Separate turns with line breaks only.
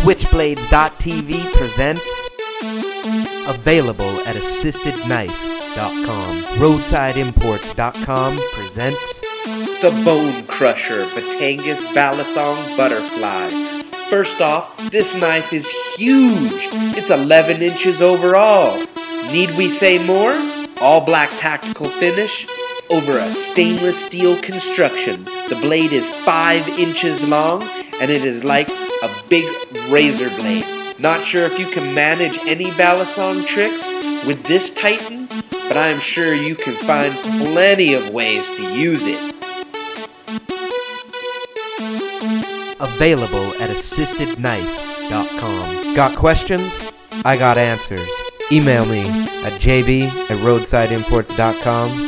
Switchblades.tv presents available at assistedknife.com. Roadsideimports.com presents
the Bone Crusher Batangas Balisong Butterfly. First off, this knife is huge. It's 11 inches overall. Need we say more? All black tactical finish over a stainless steel construction. The blade is 5 inches long and it is like a big razor blade. Not sure if you can manage any balisong tricks with this Titan, but I am sure you can find plenty of ways to use it.
available at assistedknife.com. Got questions? I got answers. Email me at jb@roadsideimports.com.